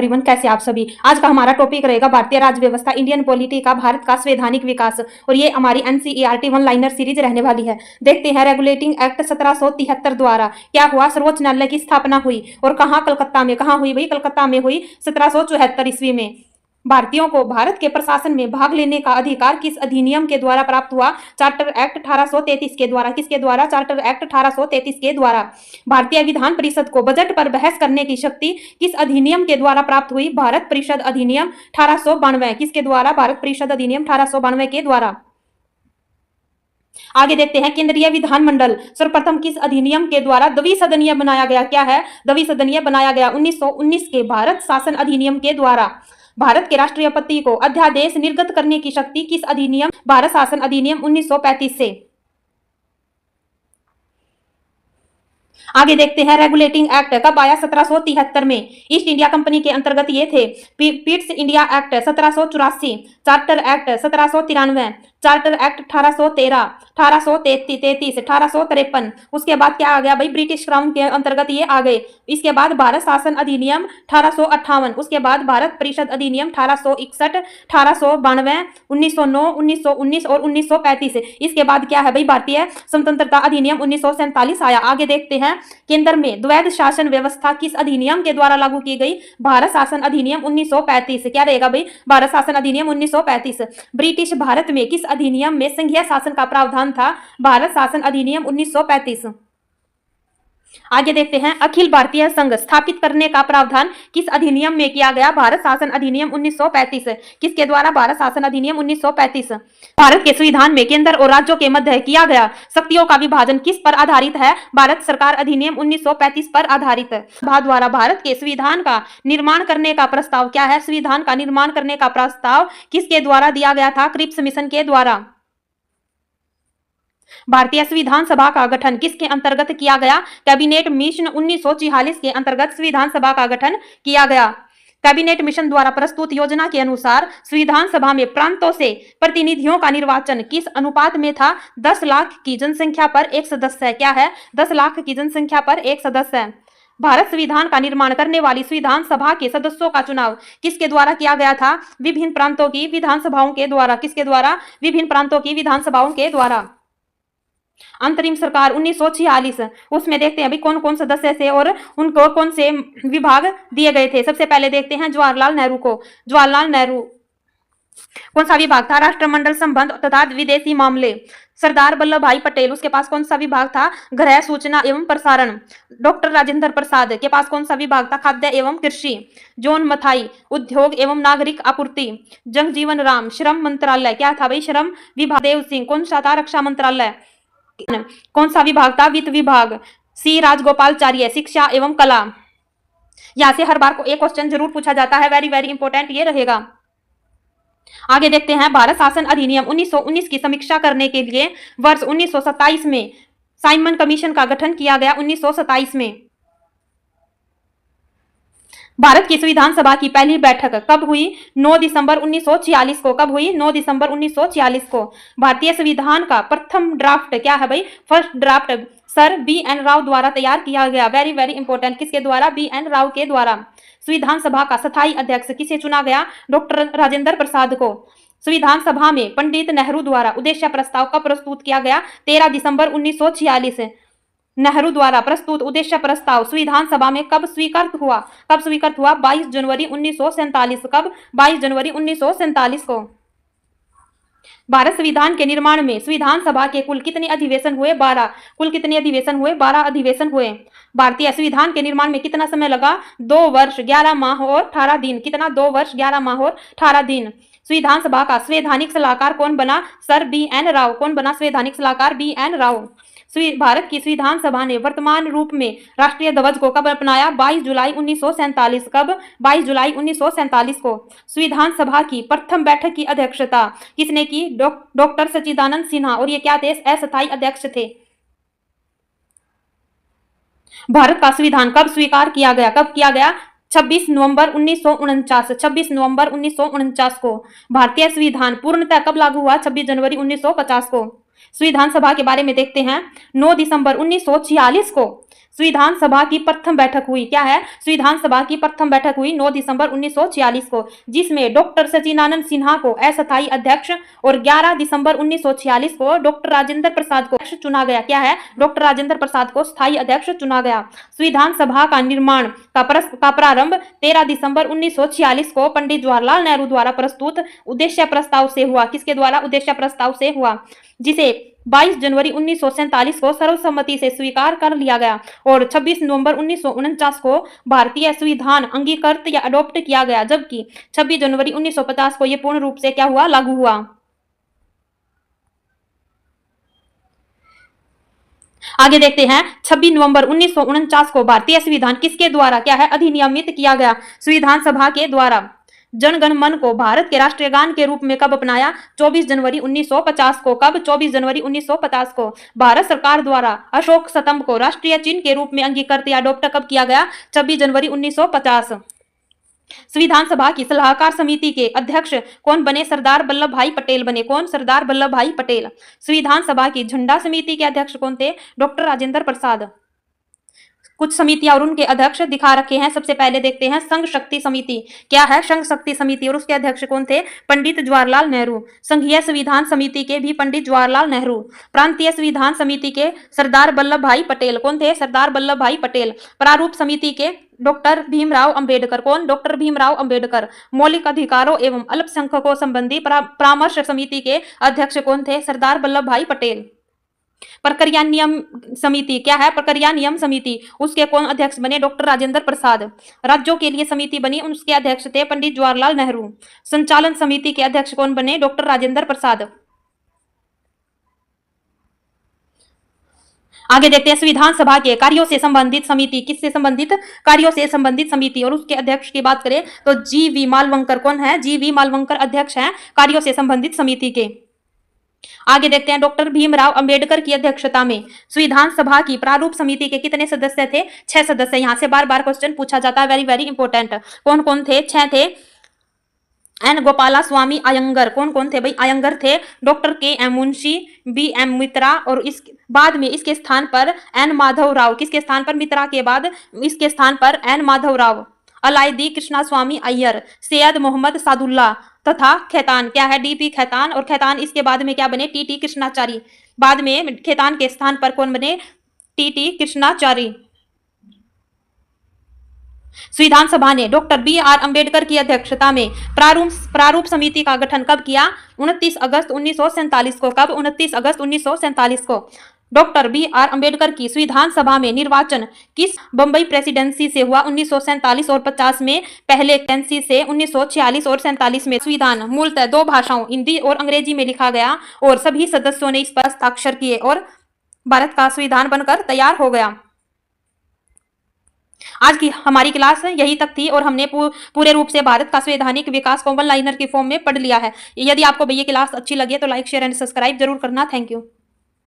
Everyone, कैसे आप सभी। आज का हमारा टॉपिक रहेगा भारतीय राज्य व्यवस्था, इंडियन पॉलिटी का भारत का संवैधानिक विकास। और ये हमारी एनसीईआरटी वन लाइनर सीरीज रहने वाली है। देखते हैं रेगुलेटिंग एक्ट 1773 द्वारा क्या हुआ, सर्वोच्च न्यायालय की स्थापना हुई और कहाँ, कलकत्ता में। कहाँ हुई भाई? कलकत्ता में हुई 1774 ईस्वी में। भारतीयों को भारत के प्रशासन में भाग लेने का अधिकार किस अधिनियम के द्वारा प्राप्त हुआ? चार्टर एक्ट 1833 के द्वारा। किसके द्वारा? चार्टर एक्ट 1833 के द्वारा। भारतीय विधान परिषद को बजट पर बहस करने की शक्ति किस अधिनियम के द्वारा प्राप्त हुई? भारत परिषद अधिनियम 1892। किसके द्वारा? भारत परिषद अधिनियम 1892 के द्वारा। आगे देखते हैं, केंद्रीय विधानमंडल सर्वप्रथम किस अधिनियम के द्वारा द्विसदनीय बनाया गया? क्या है? द्विसदनीय बनाया गया 1919 के भारत शासन अधिनियम के द्वारा। भारत के राष्ट्रपति को अध्यादेश निर्गत करने की शक्ति किस अधिनियम? भारत शासन अधिनियम 1935 से। आगे देखते हैं, रेगुलेटिंग एक्ट कब आया? 1773 में। ईस्ट इंडिया कंपनी के अंतर्गत ये थे। Pitt's India act 1784, charter act 1793, charter act 1813, 1833, 1853। उसके बाद क्या आ गया भाई? ब्रिटिश क्राउन के अंतर्गत ये आ गए। इसके बाद भारत शासन अधिनियम 1858। उसके बाद भारत परिषद अधिनियम 1861, 1892, 1909, 1919 और 1935। इसके बाद क्या है भाई? भारतीय स्वतंत्रता अधिनियम 1947 आया। आगे देखते हैं, केंद्र में द्वैध शासन व्यवस्था किस अधिनियम के द्वारा लागू की गई? भारत शासन अधिनियम 1935। क्या रहेगा भाई? भारत शासन अधिनियम 1935। ब्रिटिश भारत में किस अधिनियम में संघीय शासन का प्रावधान था? भारत शासन अधिनियम 1935। आगे देखते हैं, अखिल भारतीय संघ स्थापित करने का प्रावधान किस अधिनियम में किया गया? भारत शासन अधिनियम 1935। किसके द्वारा? भारत शासन अधिनियम 1935। भारत के संविधान में केंद्र और राज्यों के मध्य किया गया शक्तियों का विभाजन किस पर आधारित है? भारत सरकार अधिनियम 1935 पर आधारित। सभा द्वारा भारत के संविधान का निर्माण करने का प्रस्ताव क्या है? संविधान का निर्माण करने का प्रस्ताव किसके द्वारा दिया गया था? क्रिप्स मिशन के द्वारा। भारतीय संविधान सभा का गठन किसके अंतर्गत किया गया? कैबिनेट मिशन 1946 के अंतर्गत संविधान सभा का गठन किया गया। कैबिनेट मिशन द्वारा प्रस्तुत योजना के अनुसार संविधान सभा में प्रांतों से प्रतिनिधियों का निर्वाचन किस अनुपात में था? 10 लाख की जनसंख्या पर एक सदस्य है। क्या है? 10 लाख की जनसंख्या पर एक सदस्य है। भारत संविधान का निर्माण करने वाली संविधान सभा के सदस्यों का चुनाव किसके द्वारा किया गया था? विभिन्न प्रांतों की विधानसभाओं के द्वारा। किसके द्वारा? विभिन्न प्रांतों की विधानसभाओं के द्वारा। अंतरिम सरकार 1946, उसमें देखते हैं अभी कौन कौन सदस्य थे और उनको कौन से विभाग दिए गए थे। सबसे पहले देखते हैं जवाहरलाल नेहरू को। जवाहरलाल नेहरू कौन सा विभाग था? राष्ट्रमंडल संबंध तथा विदेशी मामले। सरदार वल्लभ भाई पटेल, उसके पास कौन सा विभाग था? गृह, सूचना एवं प्रसारण। डॉक्टर राजेंद्र प्रसाद के पास कौन सा विभाग था? खाद्य एवं कृषि। जॉन मथाई, उद्योग एवं नागरिक आपूर्ति। जगजीवन राम, श्रम मंत्रालय। क्या था भाई? श्रम विभाग। देव सिंह, कौन सा था? रक्षा मंत्रालय। कौन सा विभाग था? वित्त विभाग। सी राजगोपालचार्य, शिक्षा एवं कला। यहां से हर बार को एक क्वेश्चन जरूर पूछा जाता है, वेरी वेरी इंपॉर्टेंट ये रहेगा। आगे देखते हैं, भारत शासन अधिनियम 1919 की समीक्षा करने के लिए वर्ष 1927 में साइमन कमीशन का गठन किया गया। 1927 में भारत की संविधान सभा की पहली बैठक कब हुई? 9 दिसंबर 1946 को। कब हुई? 9 दिसंबर 1946 को। भारतीय संविधान का प्रथम ड्राफ्ट क्या है भाई? First draft sir BN Rao द्वारा तैयार किया गया। Very very important. किसके द्वारा? BN राव के द्वारा। संविधान सभा का स्थायी अध्यक्ष किसे चुना गया? डॉक्टर राजेंद्र प्रसाद को। संविधान सभा में पंडित नेहरू द्वारा उद्देश्य प्रस्ताव कब प्रस्तुत किया गया? 13 दिसंबर 1946। नेहरू द्वारा प्रस्तुत उद्देश्य प्रस्ताव संविधान सभा में कब स्वीकृत हुआ? कब स्वीकृत हुआ? 22 जनवरी 1947। कब? 22 जनवरी 1947 को। भारत संविधान के निर्माण में संविधान सभा के कुल कितने अधिवेशन हुए? 12। कुल कितने अधिवेशन हुए? 12 अधिवेशन हुए। भारतीय संविधान के निर्माण में कितना समय लगा? 2 वर्ष 11 माह और 18 दिन। कितना? 2 वर्ष 11 माह और 18 दिन। संविधान सभा का संवैधानिक सलाहकार कौन बना? Sir BN Rao. कौन बना संवैधानिक सलाहकार? BN राव। भारत की संविधान सभा ने वर्तमान रूप में राष्ट्रीय ध्वज को कब अपनाया? 22 जुलाई 1947। कब? 22 जुलाई 1947 को। संविधान सभा की प्रथम बैठक की अध्यक्षता किसने की? डॉक्टर सच्चिदानंद सिन्हा, और ये क्या थे? अस्थायी अध्यक्ष थे। भारत का संविधान कब स्वीकार किया गया? कब किया गया? 26 नवंबर 1949। 26 नवंबर 1949 को। भारतीय संविधान पूर्णतः कब लागू हुआ? 26 जनवरी 1950 को। संविधान सभा के बारे में देखते हैं। 9 दिसंबर 1946 को संविधान सभा की प्रथम बैठक हुई। क्या है? संविधान सभा की प्रथम बैठक हुई 9 दिसंबर 1946 को, जिसमें डॉक्टर सचिदानंद सिन्हा को अस्थायी अध्यक्ष और 11 दिसंबर 1946 को डॉक्टर राजेंद्र प्रसाद को अध्यक्ष चुना गया। क्या है? डॉक्टर राजेंद्र प्रसाद को स्थायी अध्यक्ष चुना गया। संविधान सभा का निर्माण का प्रारंभ 13 दिसंबर 1946 को पंडित जवाहरलाल नेहरू द्वारा प्रस्तुत उद्देश्य प्रस्ताव से हुआ। किसके द्वारा? उद्देश्य प्रस्ताव से हुआ, जिसे 22 जनवरी 1947 को सर्वसम्मति से स्वीकार कर लिया गया और 26 नवंबर 1949 को भारतीय संविधान अंगीकृत या अडॉप्ट किया गया, जबकि 26 जनवरी 1950 को यह पूर्ण रूप से क्या हुआ? लागू हुआ। आगे देखते हैं, 26 नवंबर 1949 को भारतीय संविधान किसके द्वारा क्या है? अधिनियमित किया गया। संविधान सभा के द्वारा। जन गण मन को भारत के राष्ट्रीय गान के रूप में कब अपनाया? 24 जनवरी 1950 को। कब? 24 जनवरी 1950 को। भारत सरकार द्वारा अशोक स्तंभ को राष्ट्रीय चिन्ह के रूप में अंगीकृत या अडॉप्ट कब किया गया? 26 जनवरी 1950। संविधान सभा की सलाहकार समिति के अध्यक्ष कौन बने? सरदार वल्लभ भाई पटेल बने। कौन? सरदार वल्लभ भाई पटेल। संविधान सभा की झंडा समिति के अध्यक्ष कौन थे? डॉक्टर राजेंद्र प्रसाद। कुछ समितियां और उनके अध्यक्ष दिखा रखे हैं। सबसे पहले देखते हैं संघ शक्ति समिति। क्या है? संघ शक्ति समिति, और उसके अध्यक्ष कौन थे? पंडित जवाहरलाल नेहरू। संघीय संविधान समिति के भी पंडित जवाहरलाल नेहरू। प्रांतीय संविधान समिति के सरदार वल्लभ भाई पटेल। कौन थे? सरदार वल्लभ भाई पटेल। प्रारूप समिति के डॉक्टर भीमराव अंबेडकर। कौन? डॉक्टर भीमराव अंबेडकर। मौलिक अधिकारों एवं अल्पसंख्यकों संबंधी परामर्श समिति के अध्यक्ष कौन थे? सरदार वल्लभ भाई पटेल। प्रक्रिया नियम समिति। क्या है? प्रक्रिया नियम समिति, उसके कौन अध्यक्ष बने? डॉक्टर राजेंद्र प्रसाद। राज्यों के लिए समिति बनी, उसके अध्यक्ष थे पंडित जवाहरलाल नेहरू। संचालन समिति के अध्यक्ष कौन बने? डॉक्टर राजेंद्र प्रसाद। आगे देखते हैं संविधान सभा के कार्यों से संबंधित समिति। किससे संबंधित? कार्यों से संबंधित समिति, और उसके अध्यक्ष की बात करें तो जी.वी. मालवंकर। कौन है? जी.वी. मालवंकर अध्यक्ष हैं कार्यों से संबंधित समिति के। आगे देखते हैं, डॉक्टर भीमराव अंबेडकर की अध्यक्षता में संविधान सभा की प्रारूप समिति के कितने सदस्य थे? 6 सदस्य। यहां से बार बार क्वेश्चन पूछा जाता है, वेरी वेरी इंपॉर्टेंट। कौन कौन थे? 6 थे। N Gopalaswami Ayyangar. कौन कौन थे भाई? अयंगर थे। Doctor K M. Munshi, B M. Mitra, और इस बाद में इसके स्थान पर एन माधव राव। किसके स्थान पर? मित्रा के बाद इसके स्थान पर एन माधव राव। अलायदी कृष्णा स्वामी अय्यर, सैयद मोहम्मद सादुल्ला तथा खेतान। क्या है? डी.पी. खेतान। और खेतान इसके बाद में क्या बने? टी.टी. कृष्णाचारी। बाद में खेतान के स्थान पर कौन बने? टी.टी. कृष्णाचारी। संविधान सभा ने डॉक्टर बी.आर. अंबेडकर की अध्यक्षता में प्रारूप समिति का गठन कब किया? 29 अगस्त 1947 को। कब? 29 अगस्त 1947 को। Doctor B R. अंबेडकर की संविधान सभा में निर्वाचन किस बंबई प्रेसिडेंसी से हुआ? 1947 और 50 में। पहले प्रेसिडेंसी से 1946 और 47 में। संविधान मूलतः 2 भाषाओं हिंदी और अंग्रेजी में लिखा गया और सभी सदस्यों ने इस पर हस्ताक्षर किए और भारत का संविधान बनकर तैयार हो गया। आज की हमारी क्लास यही तक थी और हमने पूरे रूप से भारत का संवैधानिक विकास को वन लाइनर के फॉर्म में पढ़ लिया है। यदि आपको ये क्लास अच्छी लगे तो लाइक, शेयर एंड सब्सक्राइब जरूर करना। Thank you.